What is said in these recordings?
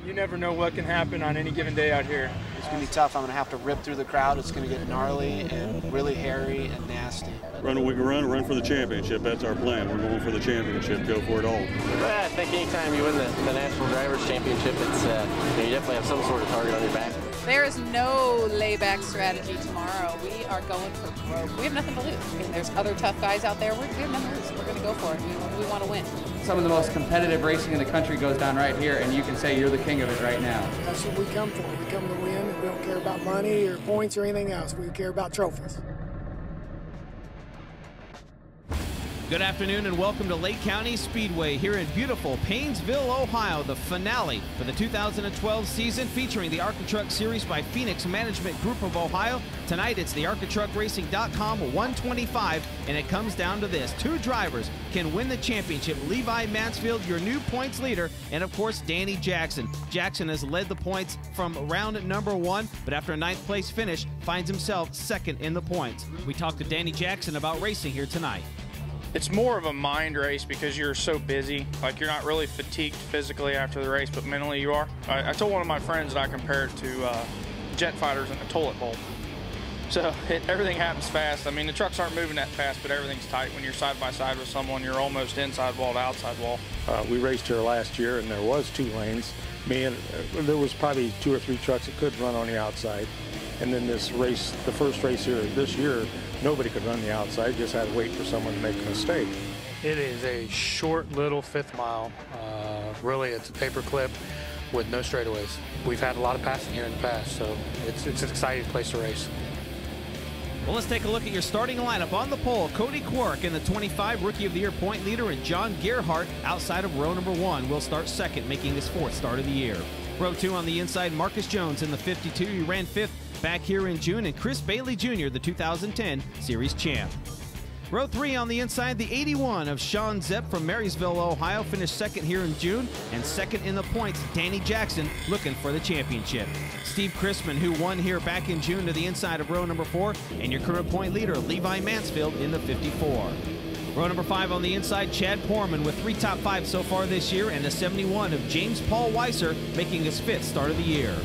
You never know what can happen on any given day out here. It's going to be tough. I'm going to have to rip through the crowd. It's going to get gnarly and really hairy and nasty. Run what we can run for the championship. That's our plan. We're going for the championship. Go for it all. Well, I think anytime you win the National Drivers' Championship, it's you definitely have some sort of target on your back. There is no layback strategy tomorrow. We are going for broke. We have nothing to lose. I mean, there's other tough guys out there. We have nothing to lose. We're going to go for it. We want to win. Some of the most competitive racing in the country goes down right here, and you can say you're the king of it right now. That's what we come for. We come to win, and we don't care about money or points or anything else. We care about trophies. Good afternoon and welcome to Lake County Speedway here in beautiful Paynesville, Ohio, the finale for the 2012 season featuring the ARCA Truck Series by Phoenix Management Group of Ohio. Tonight it's the ARCATruckRacing.com 125, and it comes down to this. Two drivers can win the championship. Levi Mansfield, your new points leader, and of course Danny Jackson. Jackson has led the points from round number 1, but after a 9th place finish finds himself second in the points. We talked to Danny Jackson about racing here tonight. It's more of a mind race because you're so busy. Like, you're not really fatigued physically after the race, but mentally you are. I told one of my friends that I compare it to jet fighters in a toilet bowl. So everything happens fast. I mean, the trucks aren't moving that fast, but everything's tight. When you're side by side with someone, you're almost inside wall to outside wall. We raced here last year, and there was 2 lanes. There was probably 2 or 3 trucks that could run on the outside. And then this race, the first race here this year, nobody could run the outside, just had to wait for someone to make a mistake. It is a short little 5th mile. Really, it's a paper clip with no straightaways. We've had a lot of passing here in the past, so it's an exciting place to race. Well, let's take a look at your starting lineup. On the pole, Cody Quark in the 25, Rookie of the Year point leader, and John Gerhardt outside of row number 1 will start second, making his 4th start of the year. Row 2 on the inside, Marcus Jones in the 52. He ran 5th back here in June, and Chris Bailey Jr., the 2010 Series champ. Row 3 on the inside, the 81 of Sean Zepp from Marysville, Ohio, finished second here in June, and second in the points, Danny Jackson looking for the championship. Steve Chrisman, who won here back in June, to the inside of row number 4, and your current point leader, Levi Mansfield, in the 54. Row number 5 on the inside, Chad Porman with 3 top 5 so far this year, and the 71 of James Paul Weiser making his 5th start of the year.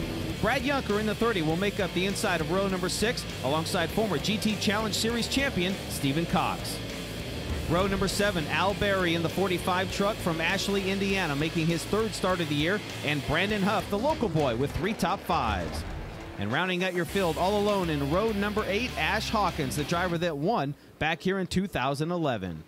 Brad Yunker in the 30 will make up the inside of row number 6 alongside former GT Challenge Series champion Stephen Cox. Row number 7, Al Berry in the 45 truck from Ashley, Indiana, making his 3rd start of the year, and Brandon Huff, the local boy, with 3 top 5s. And rounding out your field all alone in row number 8, Ash Hawkins, the driver that won back here in 2011.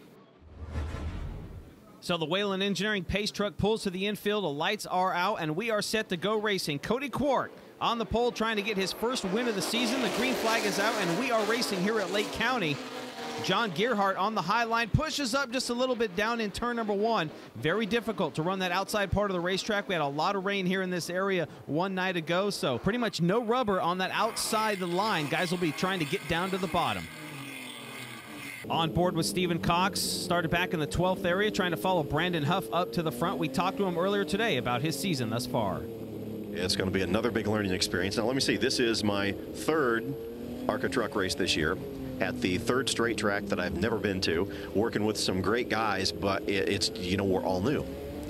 So the Whalen Engineering Pace Truck pulls to the infield, the lights are out, and we are set to go racing. Cody Quark on the pole trying to get his first win of the season. The green flag is out, and we are racing here at Lake County. John Gerhardt on the high line, pushes up just a little bit down in turn number 1. Very difficult to run that outside part of the racetrack. We had a lot of rain here in this area one night ago, so pretty much no rubber on that outside the line. Guys will be trying to get down to the bottom. On board with Stephen Cox, started back in the 12th area, trying to follow Brandon Huff up to the front. We talked to him earlier today about his season thus far. It's going to be another big learning experience. Now let me see, this is my 3rd ARCA truck race this year at the 3rd straight track that I've never been to, working with some great guys, but it's, you know, we're all new.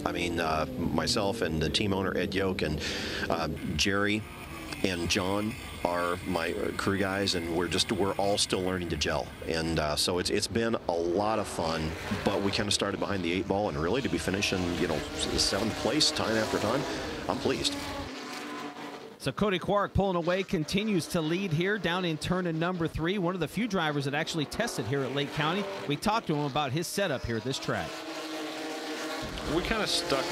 I mean, myself and the team owner Ed Yoke and Jerry and John are my crew guys, and we're all still learning to gel. And so it's been a lot of fun, but we kind of started behind the 8 ball, and really to be finishing, you know, 7th place time after time, I'm pleased. So Cody Quark pulling away, continues to lead here down in turn number 3. One of the few drivers that actually tested here at Lake County. We talked to him about his setup here at this track. We kind of stuck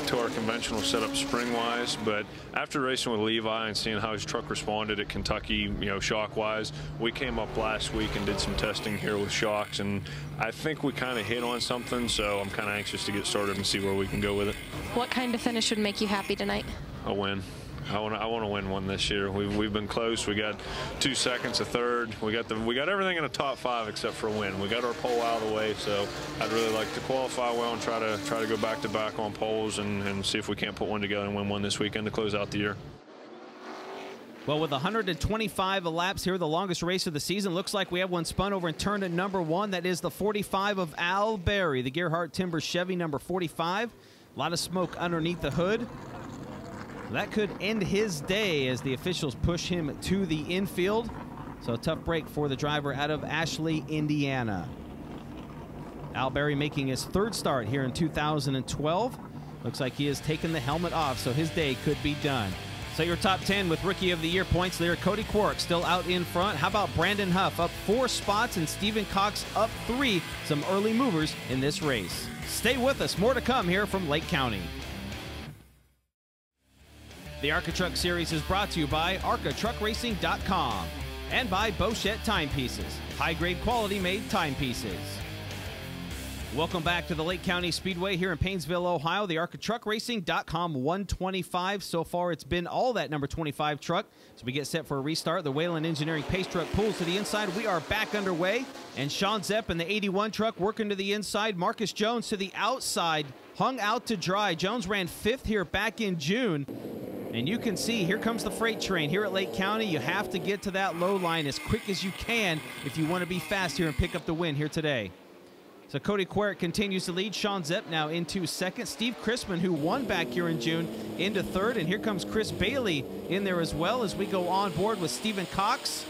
to our conventional setup spring-wise, but after racing with Levi and seeing how his truck responded at Kentucky, you know, shock-wise, we came up last week and did some testing here with shocks, and I think we kind of hit on something, so I'm kind of anxious to get started and see where we can go with it. What kind of finish would make you happy tonight? A win. I want to win one this year. We've been close. We got 2 seconds, a third. We got everything in the top 5 except for a win. We got our pole out of the way, so I'd really like to qualify well and try to go back to back on poles and see if we can't put one together and win one this weekend to close out the year. Well, with 125 laps here, the longest race of the season, looks like we have one spun over in turn to number 1. That is the 45 of Al Berry, the Gerhardt Timber Chevy number 45. A lot of smoke underneath the hood. That could end his day as the officials push him to the infield. So a tough break for the driver out of Ashley, Indiana. Al Berry making his third start here in 2012. Looks like he has taken the helmet off, so his day could be done. So your top 10 with Rookie of the Year points there. Cody Quark still out in front. How about Brandon Huff up 4 spots and Stephen Cox up 3. Some early movers in this race. Stay with us. More to come here from Lake County. The ARCA Truck Series is brought to you by ARCATruckRacing.com and by Bochette Timepieces. High-grade quality made timepieces. Welcome back to the Lake County Speedway here in Paynesville, Ohio. The ARCATruckRacing.com 125. So far, it's been all that number 25 truck. So we get set for a restart. The Whalen Engineering Pace Truck pulls to the inside. We are back underway. And Sean Zepp in the 81 truck working to the inside. Marcus Jones to the outside, hung out to dry. Jones ran 5th here back in June. And you can see, here comes the freight train here at Lake County. You have to get to that low line as quick as you can if you want to be fast here and pick up the win here today. So Cody Quark continues to lead. Sean Zepp now into 2nd. Steve Chrisman, who won back here in June, into 3rd. And here comes Chris Bailey in there as well as we go on board with Stephen Cox,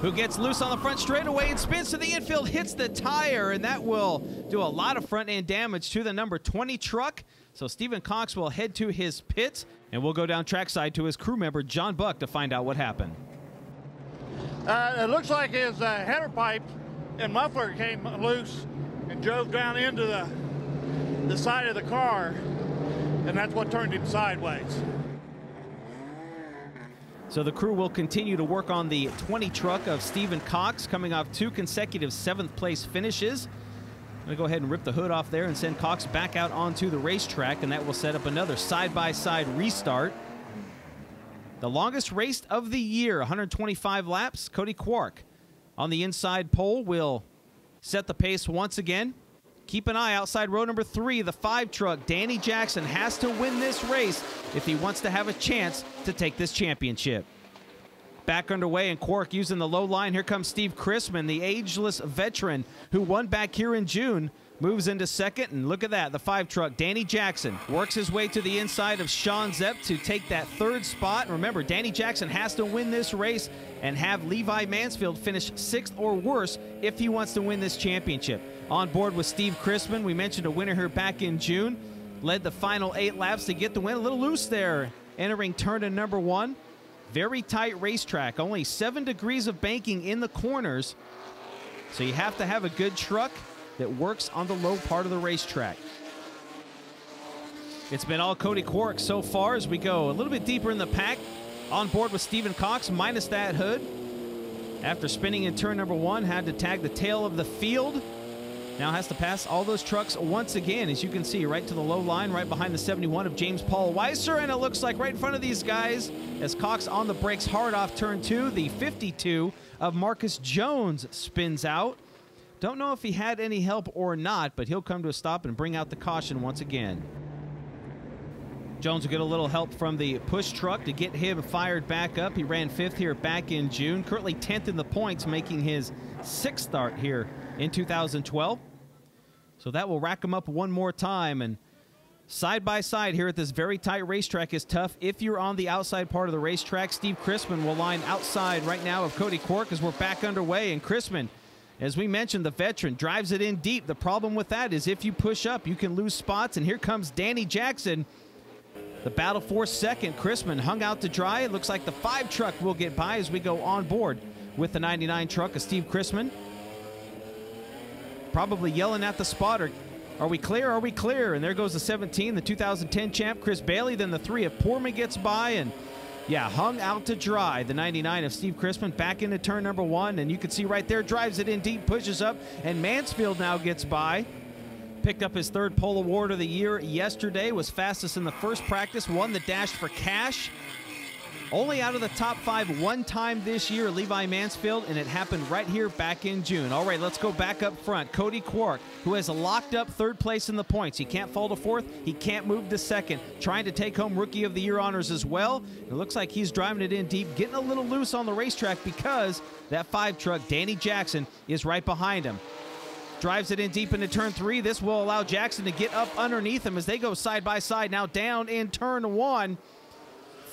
who gets loose on the front straightaway and spins to the infield, hits the tire, and that will do a lot of front-end damage to the number 20 truck. So Stephen Cox will head to his pits, and we'll go down trackside to his crew member, John Buck, to find out what happened. It looks like his header pipe and muffler came loose and drove down into the side of the car, and that's what turned him sideways. So the crew will continue to work on the 20 truck of Stephen Cox, coming off 2 consecutive 7th place finishes. I'm going to go ahead and rip the hood off there and send Cox back out onto the racetrack, and that will set up another side-by-side restart. The longest race of the year, 125 laps. Cody Quark on the inside pole will set the pace once again. Keep an eye outside row number 3, the 5 truck. Danny Jackson has to win this race if he wants to have a chance to take this championship. Back underway, and Quark using the low line. Here comes Steve Chrisman, the ageless veteran who won back here in June. Moves into 2nd, and look at that, the 5 truck, Danny Jackson, works his way to the inside of Sean Zepp to take that 3rd spot. Remember, Danny Jackson has to win this race and have Levi Mansfield finish 6th or worse if he wants to win this championship. On board with Steve Chrisman, we mentioned a winner here back in June, led the final 8 laps to get the win. A little loose there, entering turn to number 1. Very tight racetrack, only 7 degrees of banking in the corners, so you have to have a good truck that works on the low part of the racetrack. It's been all Cody Quark so far as we go a little bit deeper in the pack. On board with Stephen Cox, minus that hood. After spinning in turn number 1, had to tag the tail of the field. Now has to pass all those trucks once again, as you can see, right to the low line, right behind the 71 of James Paul Weiser. And it looks like right in front of these guys, as Cox on the brakes hard off turn 2, the 52 of Marcus Jones spins out. Don't know if he had any help or not, but he'll come to a stop and bring out the caution once again. Jones will get a little help from the push truck to get him fired back up. He ran 5th here back in June, currently 10th in the points, making his 6th start here in 2012. So that will rack him up one more time. And side by side here at this very tight racetrack is tough. If you're on the outside part of the racetrack, Steve Chrisman will line outside right now of Cody Quark as we're back underway. And Chrisman, as we mentioned, the veteran, drives it in deep. The problem with that is if you push up, you can lose spots. And here comes Danny Jackson, the battle for 2nd. Chrisman hung out to dry. It looks like the 5 truck will get by as we go on board with the 99 truck of Steve Chrisman. Probably yelling at the spotter, are we clear? Are we clear? And there goes the 17, the 2010 champ, Chris Bailey. Then the 3 of Poorman gets by, and yeah, hung out to dry. The 99 of Steve Chrisman back into turn number 1, and you can see right there, drives it in deep, pushes up, and Mansfield now gets by. Picked up his 3rd pole award of the year yesterday, was fastest in the first practice, won the Dash for Cash. Only out of the top 5 one time this year, Levi Mansfield, and it happened right here back in June. All right, let's go back up front. Cody Quark, who has locked up 3rd place in the points. He can't fall to 4th. He can't move to 2nd. Trying to take home Rookie of the Year honors as well. It looks like he's driving it in deep, getting a little loose on the racetrack because that 5 truck, Danny Jackson, is right behind him. Drives it in deep into turn 3. This will allow Jackson to get up underneath him as they go side by side now down in turn 1.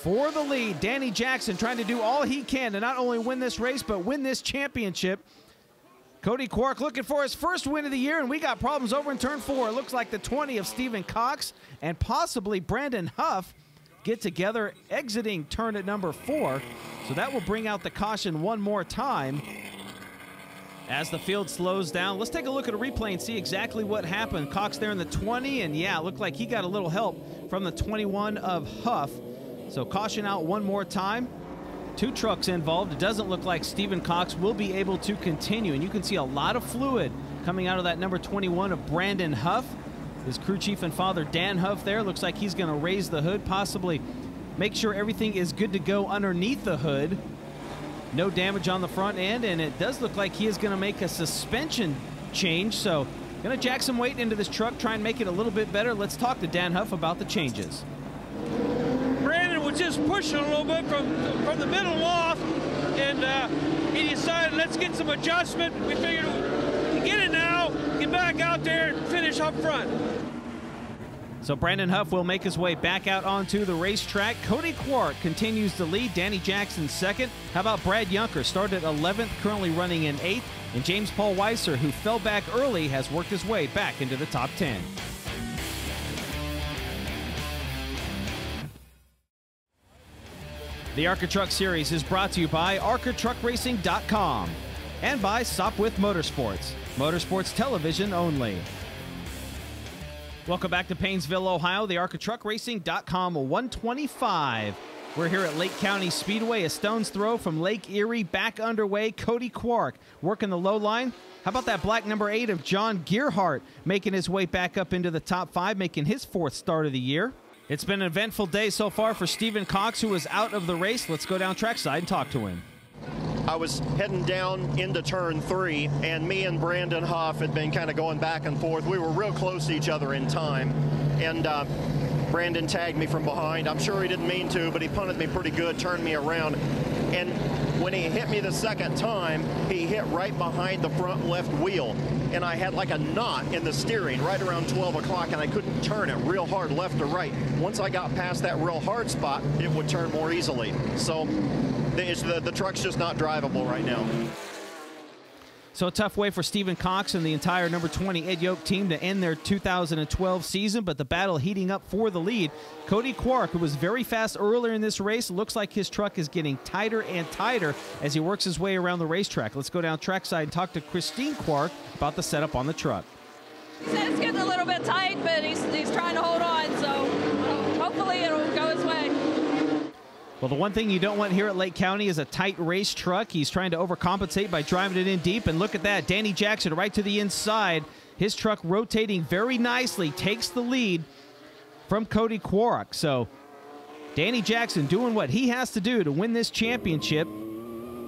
for the lead. Danny Jackson trying to do all he can to not only win this race, but win this championship. Cody Quark looking for his first win of the year, and we got problems over in turn 4. It looks like the 20 of Stephen Cox and possibly Brandon Huff get together exiting turn at number 4. So that will bring out the caution one more time as the field slows down. Let's take a look at a replay and see exactly what happened. Cox there in the 20, and yeah, it looked like he got a little help from the 21 of Huff. So caution out one more time. 2 trucks involved. It doesn't look like Stephen Cox will be able to continue, and you can see a lot of fluid coming out of that number 21 of Brandon Huff. His crew chief and father, Dan Huff, there. Looks like he's going to raise the hood, possibly make sure everything is good to go underneath the hood. No damage on the front end, and it does look like he is going to make a suspension change. So going to jack some weight into this truck, try and make it a little bit better. Let's talk to Dan Huff about the changes. Brandon was just pushing a little bit from the middle off, and he decided, let's get some adjustment. We figured we get it now, get back out there and finish up front. So Brandon Huff will make his way back out onto the racetrack. Cody Quark continues to lead. Danny Jackson second. How about Brad Yunker? Started 11th, currently running in 8th. And James Paul Weiser, who fell back early, has worked his way back into the top 10. The ARCA Truck Series is brought to you by ARCATruckRacing.com and by Sopwith Motorsports. Motorsports television only. Welcome back to Paynesville, Ohio. The ARCATruckRacing.com 125. We're here at Lake County Speedway, a stone's throw from Lake Erie, back underway. Cody Quark working the low line. How about that black number 8 of John Gearhart making his way back up into the top 5, making his 4th start of the year. It's been an eventful day so far for Stephen Cox, who was out of the race. Let's go down trackside and talk to him. I was heading down into turn 3, and me and Brandon Huff had been kind of going back and forth. We were real close to each other in time, and Brandon tagged me from behind. I'm sure he didn't mean to, but he punted me pretty good, turned me around. And when he hit me the second time, he hit right behind the front left wheel. And I had like a knot in the steering right around 12 o'clock, and I couldn't turn it real hard left or right. Once I got past that real hard spot, it would turn more easily. So the truck's just not drivable right now. So a tough way for Stephen Cox and the entire number 20 Ed Yoke team to end their 2012 season, but the battle heating up for the lead. Cody Quark, who was very fast earlier in this race, looks like his truck is getting tighter and tighter as he works his way around the racetrack. Let's go down trackside and talk to Christine Quark about the setup on the truck. He said it's getting a little bit tight, but he's trying to hold on, so hopefully it'll go his way. Well, the one thing you don't want here at Lake County is a tight race truck. He's trying to overcompensate by driving it in deep, and look at that. Danny Jackson right to the inside. His truck rotating very nicely, takes the lead from Cody Quark. So Danny Jackson doing what he has to do to win this championship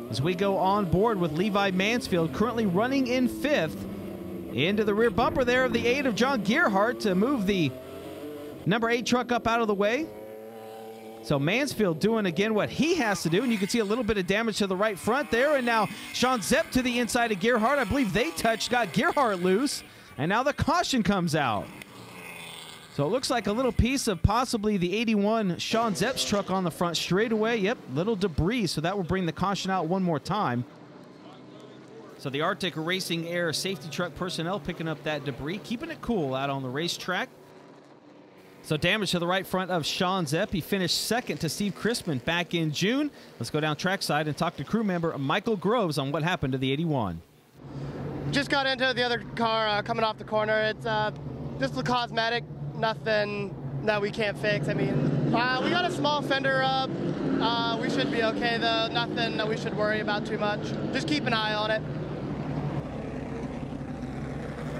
as we go on board with Levi Mansfield currently running in 5th. Into the rear bumper there of the 8 of John Gearhart to move the number 8 truck up out of the way. So Mansfield doing again what he has to do, and you can see a little bit of damage to the right front there. And now Sean Zepp to the inside of Gearhart. I believe they touched, got Gearhart loose, and now the caution comes out. So it looks like a little piece of possibly the 81 Sean Zepp's truck on the front straightaway. Yep, little debris, so that will bring the caution out one more time. So the Arctic Racing Air safety truck personnel picking up that debris, keeping it cool out on the racetrack. So damage to the right front of Sean Zepp. He finished second to Steve Crispin back in June. Let's go down trackside and talk to crew member Michael Groves on what happened to the 81. Just got into the other car coming off the corner. It's just a cosmetic, nothing that we can't fix. I mean, we got a small fender rub. We should be okay though. Nothing that we should worry about too much. Just keep an eye on it.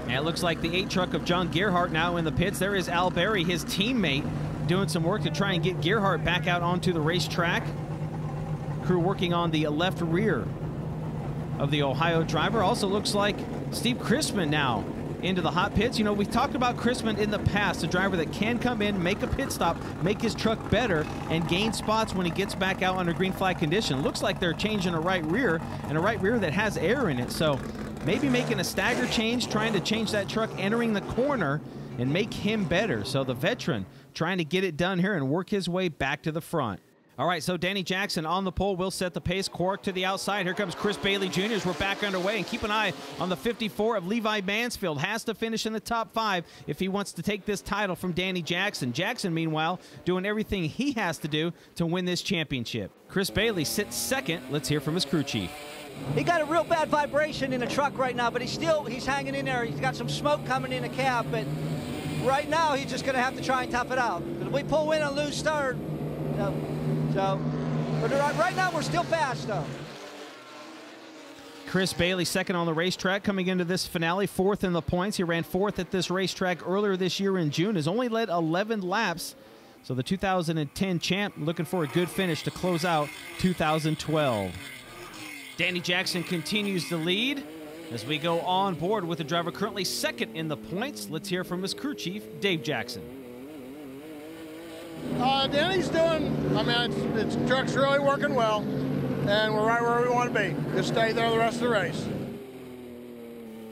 And it looks like the 8 truck of John Gearhart now in the pits. There is Al Berry, his teammate, doing some work to try and get Gearhart back out onto the racetrack. Crew working on the left rear of the Ohio driver. Also looks like Steve Crispin now into the hot pits. You know, we've talked about Crispin in the past, a driver that can come in, make a pit stop, make his truck better, and gain spots when he gets back out under green flag condition. Looks like they're changing a right rear, and a right rear that has air in it. So maybe making a stagger change, trying to change that truck entering the corner and make him better. So the veteran trying to get it done here and work his way back to the front. All right, so Danny Jackson on the pole will set the pace. Quark to the outside. Here comes Chris Bailey Jr. as we're back underway. And keep an eye on the 54 of Levi Mansfield. Has to finish in the top 5 if he wants to take this title from Danny Jackson. Jackson, meanwhile, doing everything he has to do to win this championship. Chris Bailey sits second. Let's hear from his crew chief. He got a real bad vibration in the truck right now, but he's hanging in there. He's got some smoke coming in the cab, but right now he's just going to have to try and tough it out. If we pull in and lose third, but right now we're still fast, though. Chris Bailey, second on the racetrack, coming into this finale, 4th in the points. He ran 4th at this racetrack earlier this year in June. Has only led 11 laps. So the 2010 champ looking for a good finish to close out 2012. Danny Jackson continues to lead as we go on board with the driver currently second in the points. Let's hear from his crew chief, Dave Jackson. Danny's doing, its truck's really working well, and we're right where we want to be. Just stay there the rest of the race.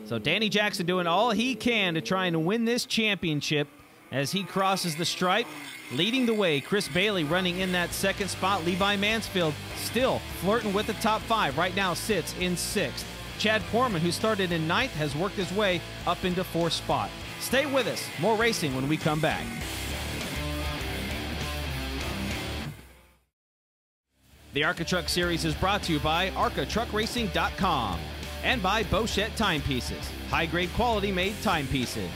So Danny Jackson doing all he can to try and win this championship as he crosses the stripe. Leading the way, Chris Bailey running in that second spot. Levi Mansfield still flirting with the top 5. Right now sits in 6th. Chad Porman, who started in 9th, has worked his way up into 4th spot. Stay with us. More racing when we come back. The ARCA Truck Series is brought to you by ARCATruckRacing.com and by Bochette Timepieces. High-grade quality made timepieces.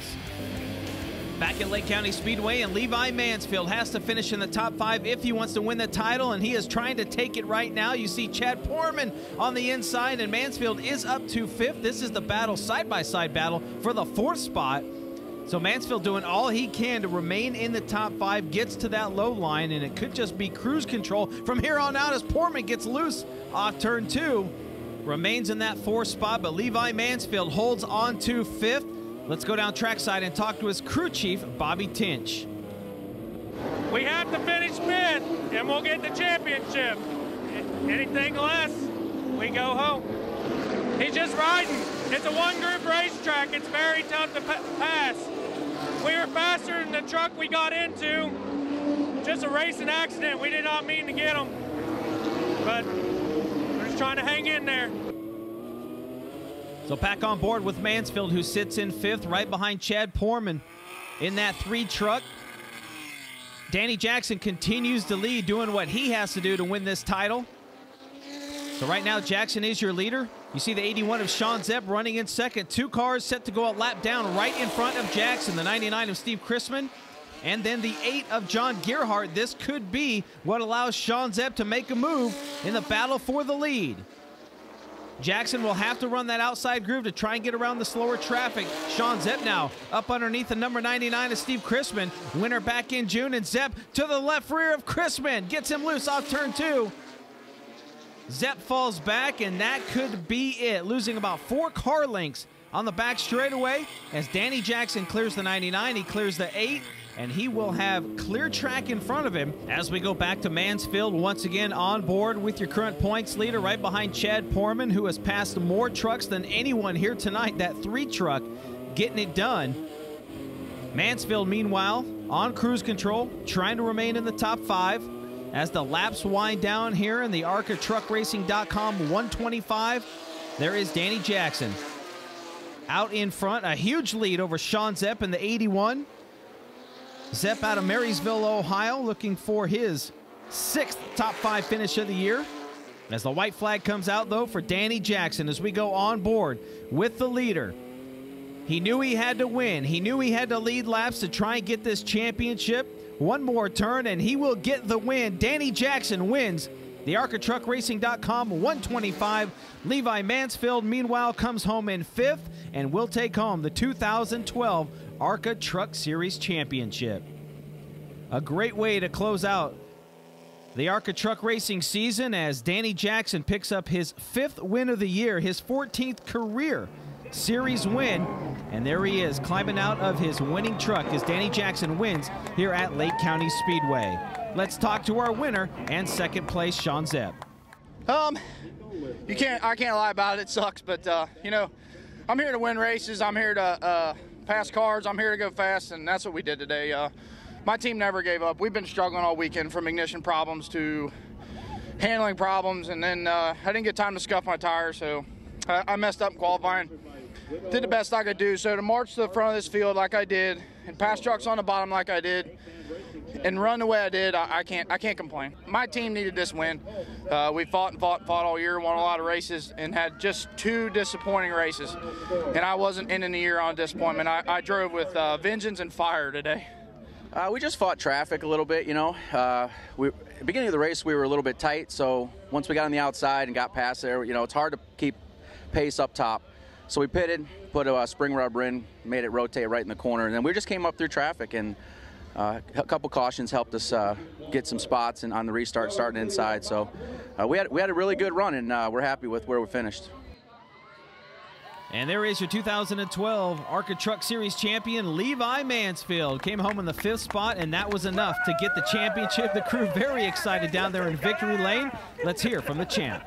Back at Lake County Speedway, and Levi Mansfield has to finish in the top 5 if he wants to win the title, and he is trying to take it right now. You see Chad Porman on the inside, and Mansfield is up to 5th. This is the battle, side-by-side battle for the 4th spot. So Mansfield doing all he can to remain in the top 5, gets to that low line, and it could just be cruise control from here on out as Porman gets loose off turn 2. Remains in that 4th spot, but Levi Mansfield holds on to 5th. Let's go down trackside and talk to his crew chief, Bobby Tinch. We have to finish 5th, and we'll get the championship. Anything less, we go home. He's just riding. It's a one-group racetrack. It's very tough to pass. We were faster than the truck we got into. Just a racing accident. We did not mean to get him. But we're just trying to hang in there. So back on board with Mansfield, who sits in 5th, right behind Chad Porman in that 3 truck. Danny Jackson continues to lead, doing what he has to do to win this title. So right now, Jackson is your leader. You see the 81 of Sean Zepp running in second. 2 cars set to go a lap down right in front of Jackson. The 99 of Steve Chrisman, and then the 8 of John Gerhardt. This could be what allows Sean Zepp to make a move in the battle for the lead. Jackson will have to run that outside groove to try and get around the slower traffic. Sean Zepp now up underneath the number 99 of Steve Chrisman. Winner back in June, and Zepp to the left rear of Chrisman. Gets him loose off turn 2. Zepp falls back, and that could be it. Losing about 4 car lengths on the back straightaway as Danny Jackson clears the 99. He clears the 8. And he will have clear track in front of him as we go back to Mansfield. Once again on board with your current points leader right behind Chad Porman, who has passed more trucks than anyone here tonight. That 3 truck getting it done. Mansfield, meanwhile, on cruise control, trying to remain in the top 5 as the laps wind down here in the ARCATruckRacing.com 125. There is Danny Jackson out in front, a huge lead over Sean Zepp in the 81. Zepp out of Marysville, Ohio, looking for his 6th top 5 finish of the year. As the white flag comes out, though, for Danny Jackson as we go on board with the leader. He knew he had to win. He knew he had to lead laps to try and get this championship. One more turn, and he will get the win. Danny Jackson wins the ARCATruckRacing.com 125. Levi Mansfield, meanwhile, comes home in 5th and will take home the 2012 ARCA Truck Series Championship. A great way to close out the ARCA Truck Racing season as Danny Jackson picks up his 5th win of the year, his 14th career series win. And there he is, climbing out of his winning truck as Danny Jackson wins here at Lake County Speedway. Let's talk to our winner and second place, Sean Zepp. I can't lie about it. It sucks, but you know, I'm here to win races. I'm here to pass cars. I'm here to go fast, and that's what we did today. My team never gave up. We've been struggling all weekend, from ignition problems to handling problems, and then I didn't get time to scuff my tires, so I messed up in qualifying. Did the best I could do. So to march to the front of this field like I did, and pass trucks on the bottom like I did, and run the way I did, I can't complain. My team needed this win. We fought and fought and fought all year, won a lot of races, and had just 2 disappointing races. And I wasn't ending the year on disappointment. I drove with vengeance and fire today. We just fought traffic a little bit, you know. At the beginning of the race, we were a little bit tight, so once we got on the outside and got past there, you know, it's hard to keep pace up top. So we pitted, put a spring rubber in, made it rotate right in the corner, and then we just came up through traffic, and a couple cautions helped us get some spots and on the restart starting inside. So we had a really good run, and we're happy with where we finished. And there is your 2012 ARCA Truck Series champion, Levi Mansfield. Came home in the 5th spot, and that was enough to get the championship. The crew very excited down there in victory lane. Let's hear from the champ.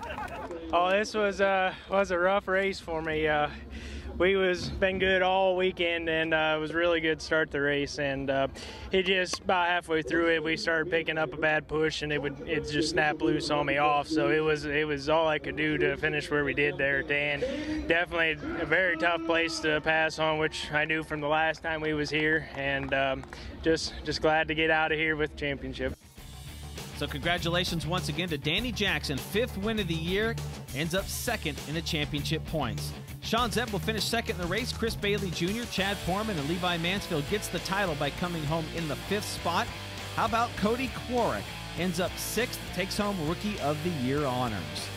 Oh, this was a rough race for me. We been good all weekend, and it was a really good start to the race. And it just about halfway through it, we started picking up a bad push, and it just snapped loose on me off. So it was all I could do to finish where we did there at the end. Definitely a very tough place to pass on, which I knew from the last time we was here, and just glad to get out of here with the championship. So congratulations once again to Danny Jackson, 5th win of the year, ends up 2nd in the championship points. Sean Zebb will finish 2nd in the race. Chris Bailey Jr., Chad Foreman, and Levi Mansfield gets the title by coming home in the 5th spot. How about Cody Quark? Ends up 6th, takes home Rookie of the Year honors.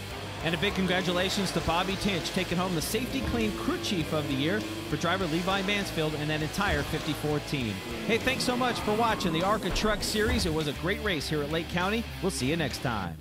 And a big congratulations to Bobby Tinch, taking home the Safety Clean Crew Chief of the Year for driver Levi Mansfield and that entire 54 team. Hey, thanks so much for watching the ARCA Truck Series. It was a great race here at Lake County. We'll see you next time.